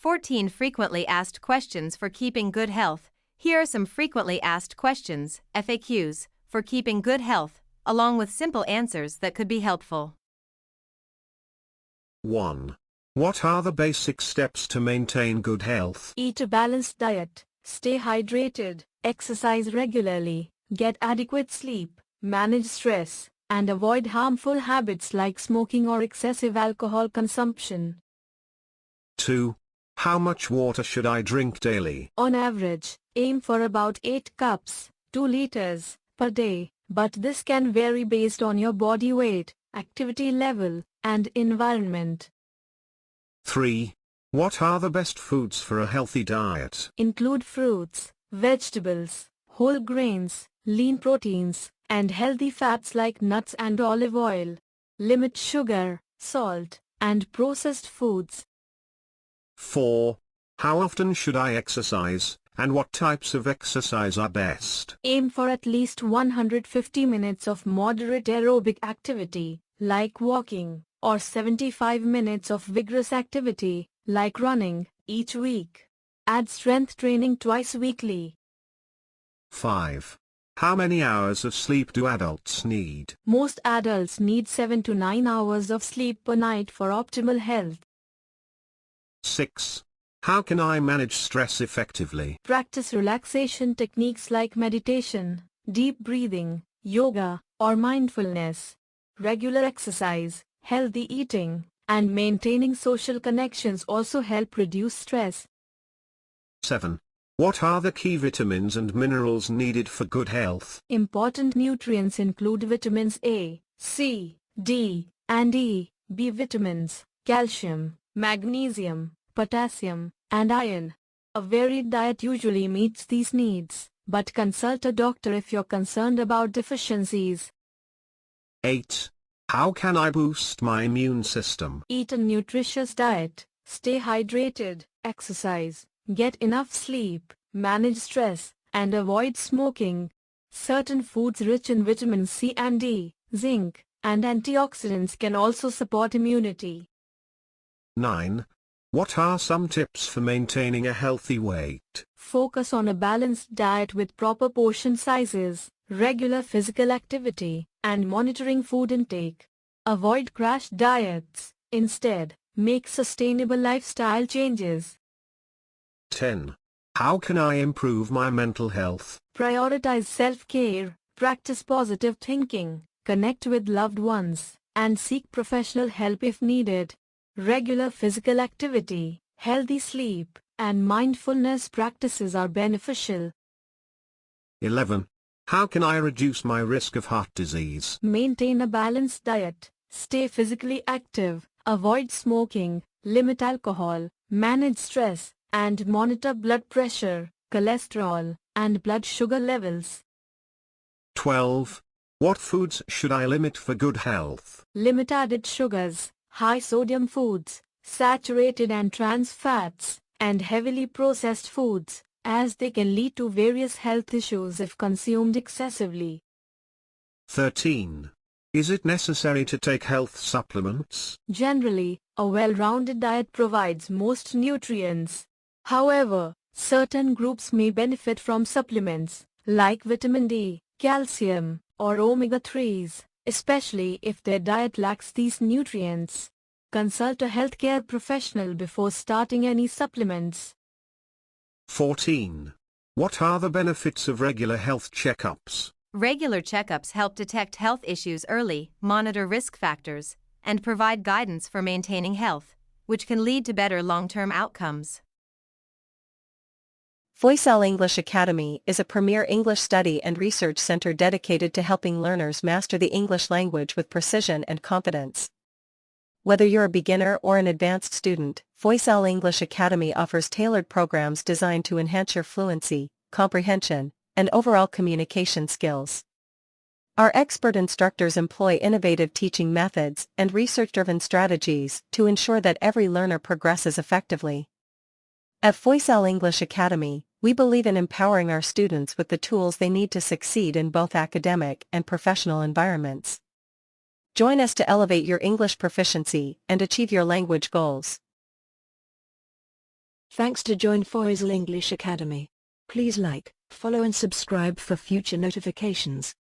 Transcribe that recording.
14 frequently asked questions for keeping good health. Here are some frequently asked questions, FAQs, for keeping good health, along with simple answers that could be helpful. 1. What are the basic steps to maintain good health? Eat a balanced diet, stay hydrated, exercise regularly, get adequate sleep, manage stress, and avoid harmful habits like smoking or excessive alcohol consumption. 2. How much water should I drink daily? On average, aim for about 8 cups, 2 liters, per day, but this can vary based on your body weight, activity level, and environment. 3. What are the best foods for a healthy diet? Include fruits, vegetables, whole grains, lean proteins, and healthy fats like nuts and olive oil. Limit sugar, salt, and processed foods. 4. How often should I exercise, and what types of exercise are best? Aim for at least 150 minutes of moderate aerobic activity, like walking, or 75 minutes of vigorous activity, like running, each week. Add strength training twice weekly. 5. How many hours of sleep do adults need? Most adults need 7 to 9 hours of sleep per night for optimal health. 6. How can I manage stress effectively? Practice relaxation techniques like meditation, deep breathing, yoga, or mindfulness. Regular exercise, healthy eating, and maintaining social connections also help reduce stress. 7. What are the key vitamins and minerals needed for good health? Important nutrients include vitamins A, C, D, and E, B vitamins, calcium, magnesium, potassium, and iron. A varied diet usually meets these needs, but consult a doctor if you're concerned about deficiencies. 8. How can I boost my immune system? Eat a nutritious diet, stay hydrated, exercise, get enough sleep, manage stress, and avoid smoking. Certain foods rich in vitamin C and D, zinc, and antioxidants can also support immunity. 9. What are some tips for maintaining a healthy weight? Focus on a balanced diet with proper portion sizes, regular physical activity, and monitoring food intake. Avoid crash diets. Instead, make sustainable lifestyle changes. 10. How can I improve my mental health? Prioritize self-care, practice positive thinking, connect with loved ones, and seek professional help if needed. Regular physical activity, healthy sleep, and mindfulness practices are beneficial. 11. How can I reduce my risk of heart disease? Maintain a balanced diet, stay physically active, avoid smoking, limit alcohol, manage stress, and monitor blood pressure, cholesterol, and blood sugar levels. 12. What foods should I limit for good health? Limit added sugars, high sodium foods, saturated and trans fats, and heavily processed foods, as they can lead to various health issues if consumed excessively. 13. Is it necessary to take health supplements? Generally, a well-rounded diet provides most nutrients. However, certain groups may benefit from supplements, like vitamin D, calcium, or omega-3s, especially if their diet lacks these nutrients. Consult a healthcare professional before starting any supplements. 14. What are the benefits of regular health checkups? Regular checkups help detect health issues early, monitor risk factors, and provide guidance for maintaining health, which can lead to better long-term outcomes. Foysal English Academy is a premier English study and research center dedicated to helping learners master the English language with precision and confidence. Whether you're a beginner or an advanced student, Foysal English Academy offers tailored programs designed to enhance your fluency, comprehension, and overall communication skills. Our expert instructors employ innovative teaching methods and research-driven strategies to ensure that every learner progresses effectively. At Foysal English Academy, we believe in empowering our students with the tools they need to succeed in both academic and professional environments. Join us to elevate your English proficiency and achieve your language goals. Thanks to join Foysal English Academy. Please like, follow and subscribe for future notifications.